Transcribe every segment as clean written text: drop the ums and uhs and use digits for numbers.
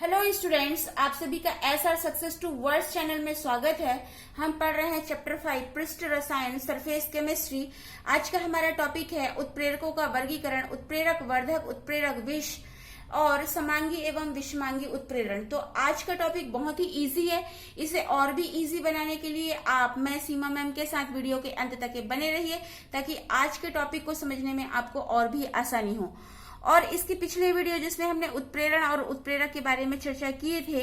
Hello students, आप सभी का SR success towards channel में स्वागत है। हम पढ़ रहे हैं चैप्टर 5 पृष्ठ रसायन सरफेस केमिस्ट्री। आज का हमारा टॉपिक है उत्प्रेरकों का वर्गीकरण, उत्प्रेरक, वर्धक, उत्प्रेरक, विष और समांगी एवं विषमांगी उत्प्रेरण। तो आज का टॉपिक बहुत ही इजी है। इसे और भी इजी बनाने के लिए आप मैं सीमा मैम के साथ वीडियो के अंत तक बने रहिए, ताकि आज के टॉपिक को समझने में आपको और भी आसानी हो। और इसकी पिछले वीडियो जिसमें हमने उत्प्रेरण और उत्प्रेरक के बारे में चर्चा किए थे,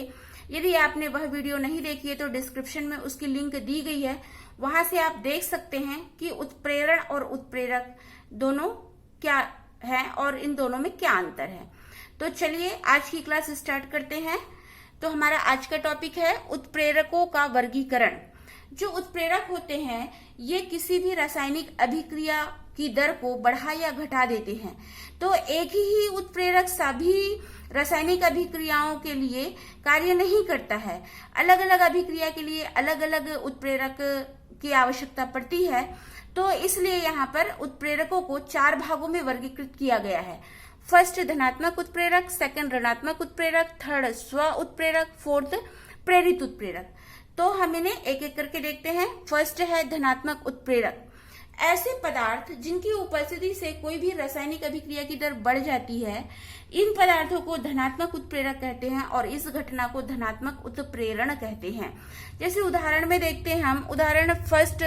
यदि आपने वह वीडियो नहीं देखी है तो डिस्क्रिप्शन में उसकी लिंक दी गई है, वहां से आप देख सकते हैं कि उत्प्रेरण और उत्प्रेरक दोनों क्या है और इन दोनों में क्या अंतर है। तो चलिए आज की क्लास स्टार्ट करते हैं। तो हमारा आज का टॉपिक है उत्प्रेरकों का वर्गीकरण। जो उत्प्रेरक होते हैं ये किसी भी रासायनिक अभिक्रिया की दर को बढ़ा या घटा देते हैं। तो एक ही उत्प्रेरक सभी रासायनिक अभिक्रियाओं के लिए कार्य नहीं करता है। अलग अलग अभिक्रिया के लिए अलग अलग उत्प्रेरक की आवश्यकता पड़ती है। तो इसलिए यहाँ पर उत्प्रेरकों को 4 भागों में वर्गीकृत किया गया है। फर्स्ट धनात्मक उत्प्रेरक, सेकंड ऋणात्मक उत्प्रेरक, थर्ड स्व उत्प्रेरक, फोर्थ प्रेरित उत्प्रेरक। तो हम इन्हें एक एक करके देखते हैं। फर्स्ट है धनात्मक उत्प्रेरक। ऐसे पदार्थ जिनकी उपस्थिति से कोई भी रासायनिक अभिक्रिया की दर बढ़ जाती है, इन पदार्थों को धनात्मक उत्प्रेरक कहते हैं और इस घटना को धनात्मक उत्प्रेरण कहते हैं। जैसे उदाहरण में देखते हैं हम, उदाहरण फर्स्ट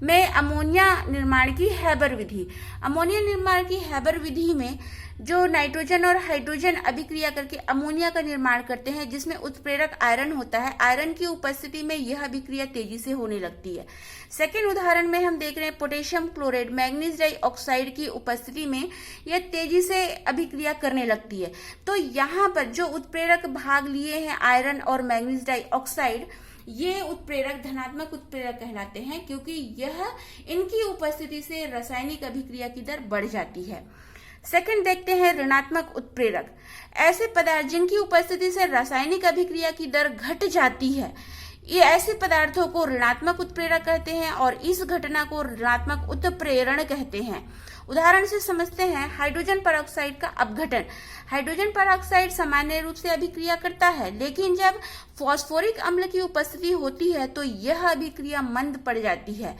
में अमोनिया निर्माण की हैबर विधि। अमोनिया निर्माण की हैबर विधि में जो नाइट्रोजन और हाइड्रोजन अभिक्रिया करके अमोनिया का निर्माण करते हैं, जिसमें उत्प्रेरक आयरन होता है। आयरन की उपस्थिति में यह अभिक्रिया तेजी से होने लगती है। सेकेंड उदाहरण में हम देख रहे हैं पोटेशियम क्लोराइड, मैग्नीज डाइऑक्साइड की उपस्थिति में यह तेजी से अभिक्रिया करने लगती है। तो यहाँ पर जो उत्प्रेरक भाग लिए हैं आयरन और मैग्नीज डाइऑक्साइड, ये उत्प्रेरक धनात्मक उत्प्रेरक कहलाते हैं, क्योंकि यह इनकी उपस्थिति से रासायनिक अभिक्रिया की दर बढ़ जाती है। सेकंड देखते हैं ऋणात्मक उत्प्रेरक। ऐसे पदार्थ जिनकी उपस्थिति से रासायनिक अभिक्रिया की दर घट जाती है, ये ऐसे पदार्थों को ऋणात्मक उत्प्रेरक कहते हैं और इस घटना को ऋणात्मक उत्प्रेरण कहते हैं। उदाहरण से समझते हैं हाइड्रोजन परऑक्साइड का अपघटन। हाइड्रोजन परऑक्साइड सामान्य रूप से अभिक्रिया करता है, लेकिन जब फास्फोरिक अम्ल की उपस्थिति होती है तो यह अभिक्रिया मंद पड़ जाती है।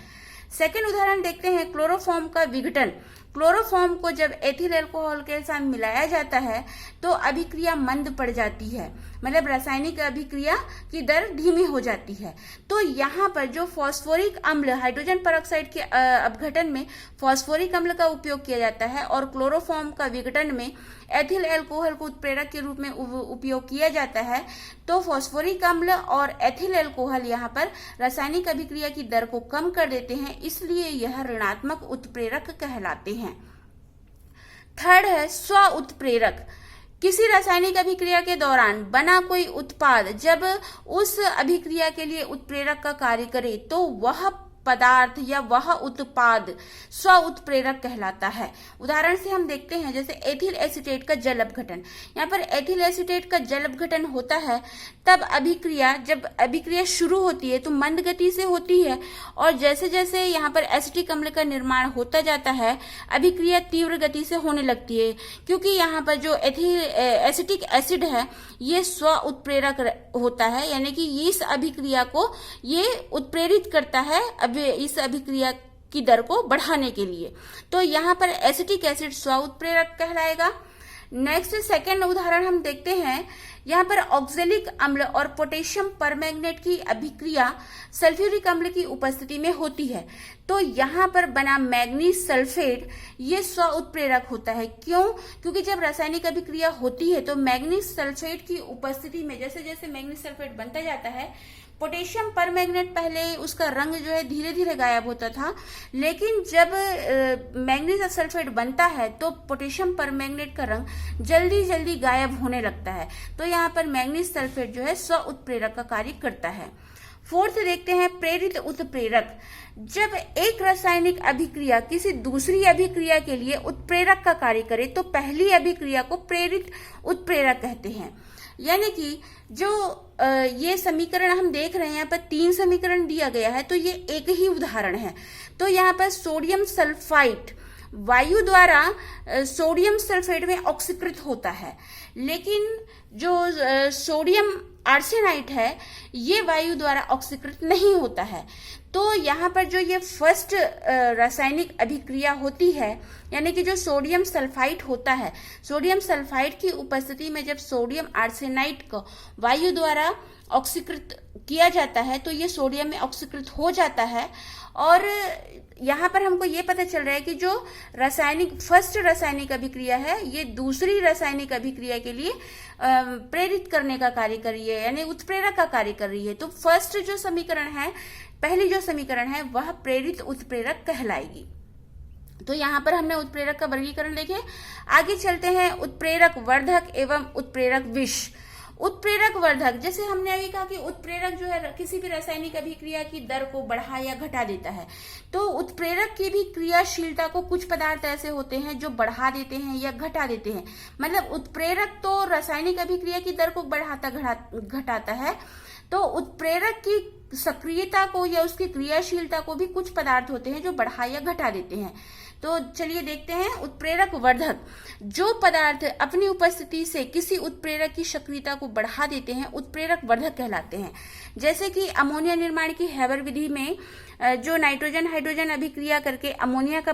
सेकेंड उदाहरण देखते हैं क्लोरोफॉर्म का विघटन। क्लोरोफॉर्म को जब एथिल अल्कोहल के साथ मिलाया जाता है तो अभिक्रिया मंद पड़ जाती है, मतलब रासायनिक अभिक्रिया की दर धीमी हो जाती है। तो यहाँ पर जो फास्फोरिक अम्ल, हाइड्रोजन परऑक्साइड के अपघटन में फास्फोरिक अम्ल का उपयोग किया जाता है और क्लोरोफॉर्म का विघटन में एथिल अल्कोहल को उत्प्रेरक के रूप में उपयोग किया जाता है। तो फास्फोरिक अम्ल और एथिल अल्कोहल यहाँ पर रासायनिक अभिक्रिया की दर को कम कर देते हैं, इसलिए यह ऋणात्मक उत्प्रेरक कहलाते हैं। थर्ड है स्व उत्प्रेरक। किसी रासायनिक अभिक्रिया के दौरान बना कोई उत्पाद जब उस अभिक्रिया के लिए उत्प्रेरक का कार्य करे तो वह पदार्थ या वह उत्पाद स्व उत्प्रेरक कहलाता है। उदाहरण से हम देखते हैं जैसे एथिल एसीटेट का जल अपघटन। यहाँ पर एथिल एसीटेट का जल अपघटन होता है तब जब अभिक्रिया शुरू होती है तो मंद गति से होती है, और जैसे जैसे यहाँ पर एसिटिक अम्ल का निर्माण होता जाता है अभिक्रिया तीव्र गति से होने लगती है, क्योंकि यहाँ पर जो एसिटिक एसिड है ये स्व उत्प्रेरक होता है, यानी कि इस अभिक्रिया को ये उत्प्रेरित करता है इस अभिक्रिया की दर को बढ़ाने के लिए। तो यहाँ पर एसिटिक एसिड स्व उत्प्रेरक कहलाएगा। नेक्स्ट सेकेंड उदाहरण हम देखते हैं, यहाँ पर ऑक्जेलिक अम्ल और पोटेशियम परमैंगनेट की अभिक्रिया सल्फ्यूरिक अम्ल की उपस्थिति में होती है। तो यहाँ पर बना मैग्नीज सल्फेट ये स्व उत्प्रेरक होता है। क्यों? क्योंकि जब रासायनिक अभिक्रिया होती है तो मैग्नीज सल्फेट की उपस्थिति में जैसे जैसे मैग्नीज सल्फेट बनता जाता है, पोटेशियम परमैंगनेट पहले उसका रंग जो है धीरे धीरे गायब होता था, लेकिन जब मैग्नीज सल्फेट बनता है तो पोटेशियम परमैंगनेट का रंग जल्दी जल्दी गायब होने लगता है। तो यहाँ पर मैग्नीज सल्फेट जो है स्व उत्प्रेरक का कार्य करता है। फोर्थ देखते हैं प्रेरित उत्प्रेरक। जब एक रासायनिक अभिक्रिया किसी दूसरी अभिक्रिया के लिए उत्प्रेरक का कार्य करे तो पहली अभिक्रिया को प्रेरित उत्प्रेरक कहते हैं। यानी कि जो ये समीकरण हम देख रहे हैं, यहाँ पर 3 समीकरण दिया गया है, तो ये एक ही उदाहरण है। तो यहाँ पर सोडियम सल्फाइड वायु द्वारा सोडियम सल्फेट में ऑक्सीकृत होता है, लेकिन जो सोडियम आर्सेनाइट है ये वायु द्वारा ऑक्सीकृत नहीं होता है। तो यहाँ पर जो ये फर्स्ट रासायनिक अभिक्रिया होती है, यानी कि जो सोडियम सल्फाइड होता है, सोडियम सल्फाइड की उपस्थिति में जब सोडियम आर्सेनाइट को वायु द्वारा ऑक्सीकृत किया जाता है तो ये सोडियम में ऑक्सीकृत हो जाता है। और यहाँ पर हमको ये पता चल रहा है कि जो फर्स्ट रासायनिक अभिक्रिया है ये दूसरी रासायनिक अभिक्रिया के लिए प्रेरित करने का कार्य कर रही है, यानी उत्प्रेरक का कार्य कर रही है। तो फर्स्ट जो समीकरण है, पहली जो समीकरण है वह प्रेरित उत्प्रेरक कहलाएगी। तो यहाँ पर हमने उत्प्रेरक का वर्गीकरण देखे। आगे चलते हैं उत्प्रेरक वर्धक एवं उत्प्रेरक विष। उत्प्रेरक वर्धक, जैसे हमने अभी कहा कि उत्प्रेरक जो है किसी भी रासायनिक अभिक्रिया की दर को बढ़ा या घटा देता है, तो उत्प्रेरक की भी क्रियाशीलता को कुछ पदार्थ ऐसे होते हैं जो बढ़ा देते हैं या घटा देते हैं। मतलब उत्प्रेरक तो रासायनिक अभिक्रिया की दर को बढ़ाता घटाता है, तो उत्प्रेरक की सक्रियता को या उसकी क्रियाशीलता को भी कुछ पदार्थ होते हैं जो बढ़ा या घटा देते हैं। तो चलिए देखते हैं उत्प्रेरक वर्धक। जो पदार्थ अपनी उपस्थिति से किसी उत्प्रेरक की सक्रियता को बढ़ा देते हैं उत्प्रेरक वर्धक कहलाते हैं। जैसे कि अमोनिया निर्माण की हैबर विधि में जो नाइट्रोजन हाइड्रोजन अभिक्रिया करके अमोनिया का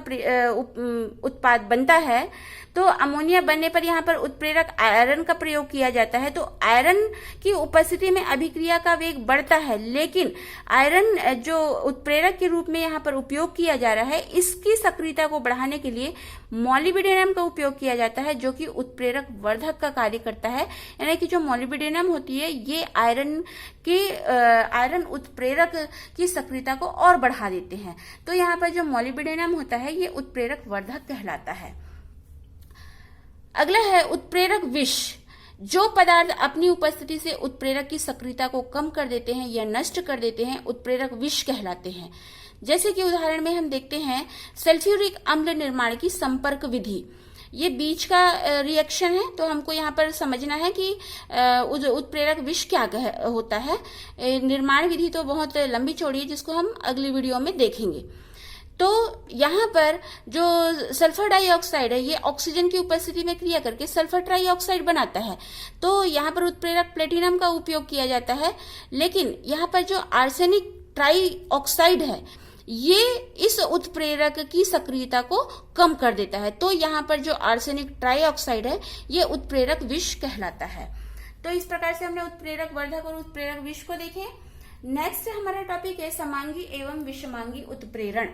उत्पाद बनता है, तो अमोनिया बनने पर यहाँ पर उत्प्रेरक आयरन का प्रयोग किया जाता है। तो आयरन की उपस्थिति में अभिक्रिया का वेग बढ़ता है, लेकिन आयरन जो उत्प्रेरक के रूप में यहाँ पर उपयोग किया जा रहा है, इसकी सक्रियता को बढ़ाने के लिए मॉलिब्डेनम का उपयोग किया जाता है, जो कि उत्प्रेरक वर्धक का कार्य करता है। यानी कि जो मॉलिब्डेनम होती है ये आयरन उत्प्रेरक की सक्रियता को और बढ़ा देते हैं। तो यहाँ पर जो मॉलिब्डेनम होता है ये उत्प्रेरक वर्धक कहलाता है। अगला है उत्प्रेरक विष। जो पदार्थ अपनी उपस्थिति से उत्प्रेरक की सक्रियता को कम कर देते हैं या नष्ट कर देते हैं उत्प्रेरक विष कहलाते हैं। जैसे कि उदाहरण में हम देखते हैं सल्फ्यूरिक अम्ल निर्माण की संपर्क विधि। ये बीच का रिएक्शन है, तो हमको यहाँ पर समझना है कि उत्प्रेरक विष क्या होता है। निर्माण विधि तो बहुत लंबी चौड़ी है, जिसको हम अगली वीडियो में देखेंगे। तो यहाँ पर जो सल्फर डाइऑक्साइड है ये ऑक्सीजन की उपस्थिति में क्रिया करके सल्फर ट्राइऑक्साइड बनाता है। तो यहाँ पर उत्प्रेरक प्लेटिनम का उपयोग किया जाता है, लेकिन यहाँ पर जो आर्सेनिक ट्राइऑक्साइड है ये इस उत्प्रेरक की सक्रियता को कम कर देता है। तो यहाँ पर जो आर्सेनिक ट्राइऑक्साइड है ये उत्प्रेरक विष कहलाता है। तो इस प्रकार से हमने उत्प्रेरक वर्धक और उत्प्रेरक विष को देखे। नेक्स्ट हमारा टॉपिक है समांगी एवं विषमांगी उत्प्रेरण।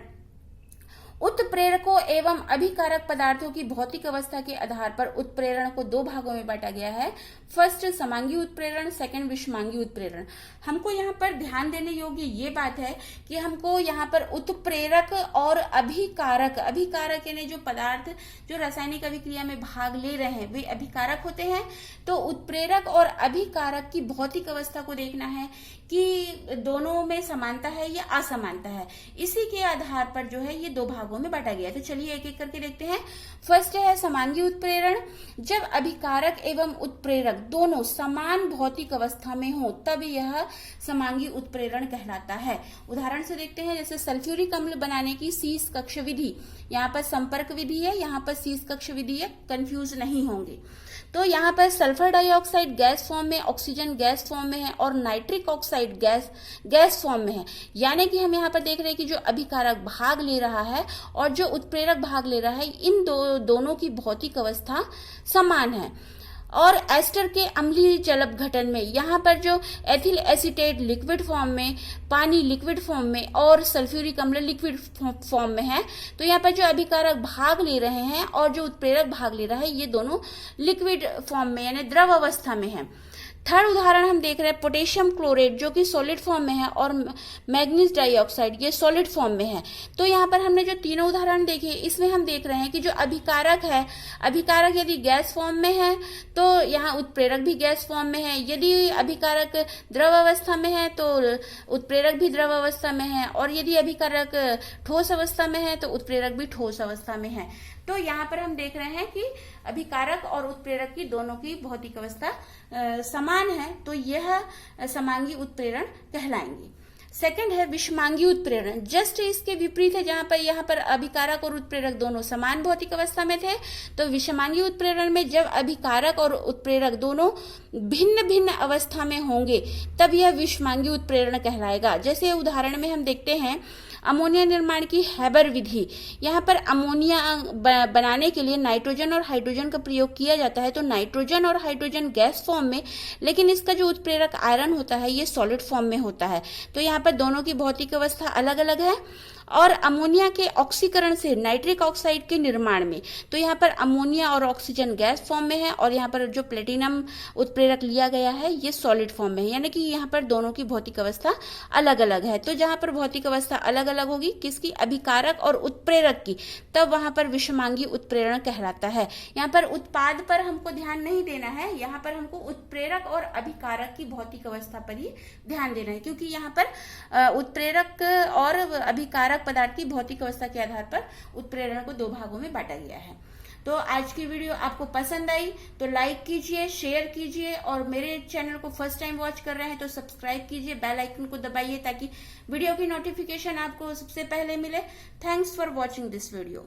उत्प्रेरकों एवं अभिकारक पदार्थों की भौतिक अवस्था के आधार पर उत्प्रेरण को दो भागों में बांटा गया है। फर्स्ट समांगी उत्प्रेरण, सेकंड विषमांगी उत्प्रेरण। हमको यहाँ पर ध्यान देने योग्य ये बात है कि हमको यहाँ पर उत्प्रेरक और अभिकारक यानी जो पदार्थ जो रासायनिक अभिक्रिया में भाग ले रहे हैं वे अभिकारक होते हैं। तो उत्प्रेरक और अभिकारक की भौतिक अवस्था को देखना है कि दोनों में समानता है या असमानता है। इसी के आधार पर जो है ये दो भागों में बांटा गया है। तो चलिए एक एक करके देखते हैं। फर्स्ट है समांगी उत्प्रेरण। जब अभिकारक एवं उत्प्रेरक दोनों समान भौतिक अवस्था में हो तब यह समांगी उत्प्रेरण कहलाता है। उदाहरण से देखते हैं, जैसे सल्फ्यूरिक अम्ल बनाने की शीश कक्ष विधि, यहाँ पर संपर्क विधि है, यहाँ पर शीश कक्ष विधि है, कंफ्यूज नहीं होंगे। तो यहाँ पर सल्फर डाइऑक्साइड गैस फॉर्म में, ऑक्सीजन गैस फॉर्म में है और नाइट्रिक ऑक्साइड गैस फॉर्म में है। यानी कि हम यहाँ पर देख रहे हैं कि जो अभिकारक भाग ले रहा है और जो उत्प्रेरक भाग ले रहा है, इन दोनों की भौतिक अवस्था समान है। और एस्टर के अम्लीय जल अपघटन में यहाँ पर जो एथिल एसीटेट लिक्विड फॉर्म में, पानी लिक्विड फॉर्म में और सल्फ्यूरिक अम्ल लिक्विड फॉर्म में है। तो यहाँ पर जो अभिकारक भाग ले रहे हैं और जो उत्प्रेरक भाग ले रहा है ये दोनों लिक्विड फॉर्म में यानी द्रव अवस्था में है। थर्ड उदाहरण हम देख रहे हैं पोटेशियम क्लोरेट, जो कि सॉलिड फॉर्म में है, और मैग्नीज डाइऑक्साइड ये सॉलिड फॉर्म में है। तो यहाँ पर हमने जो तीनों उदाहरण देखे इसमें हम देख रहे हैं कि जो अभिकारक है, अभिकारक यदि गैस फॉर्म में है तो यहाँ उत्प्रेरक भी गैस फॉर्म में है। यदि अभिकारक द्रव अवस्था में है तो उत्प्रेरक भी द्रव अवस्था में है, और यदि अभिकारक ठोस अवस्था में है तो उत्प्रेरक भी ठोस अवस्था में है। तो यहाँ पर हम देख रहे हैं कि अभिकारक और उत्प्रेरक की दोनों की भौतिक अवस्था समान है, तो यह समांगी उत्प्रेरण कहलाएंगी। सेकंड है विषमांगी उत्प्रेरण, जस्ट इसके विपरीत है। जहां पर यहाँ पर अभिकारक और उत्प्रेरक दोनों समान भौतिक अवस्था में थे, तो विषमांगी उत्प्रेरण में जब अभिकारक और उत्प्रेरक दोनों भिन्न भिन्न अवस्था में होंगे तब यह विषमांगी उत्प्रेरण कहलाएगा। जैसे उदाहरण में हम देखते हैं अमोनिया निर्माण की हैबर विधि। यहाँ पर अमोनिया बनाने के लिए नाइट्रोजन और हाइड्रोजन का प्रयोग किया जाता है, तो नाइट्रोजन और हाइड्रोजन गैस फॉर्म में, लेकिन इसका जो उत्प्रेरक आयरन होता है ये सॉलिड फॉर्म में होता है। तो यहाँ पर दोनों की भौतिक अवस्था अलग अलग है। और अमोनिया के ऑक्सीकरण से नाइट्रिक ऑक्साइड के निर्माण में, तो यहाँ पर अमोनिया और ऑक्सीजन गैस फॉर्म में है, और यहाँ पर जो प्लेटिनम उत्प्रेरक लिया गया है ये सॉलिड फॉर्म में है, यानी कि यहाँ पर दोनों की भौतिक अवस्था अलग अलग है। तो जहाँ पर भौतिक अवस्था अलग अलग होगी किसकी, अभिकारक और उत्प्रेरक की, तब वहां पर विषमांगी उत्प्रेरण कहलाता है। यहाँ पर उत्पाद पर हमको ध्यान नहीं देना है, यहाँ पर हमको उत्प्रेरक और अभिकारक की भौतिक अवस्था पर ही ध्यान देना है, क्योंकि यहाँ पर उत्प्रेरक और अभिकारक पदार्थ की भौतिक अवस्था के आधार पर उत्प्रेरण को दो भागों में बांटा गया है। तो आज की वीडियो आपको पसंद आई तो लाइक कीजिए, शेयर कीजिए, और मेरे चैनल को फर्स्ट टाइम वॉच कर रहे हैं तो सब्सक्राइब कीजिए, बेल आइकन को दबाइए ताकि वीडियो की नोटिफिकेशन आपको सबसे पहले मिले। Thanks for watching this video.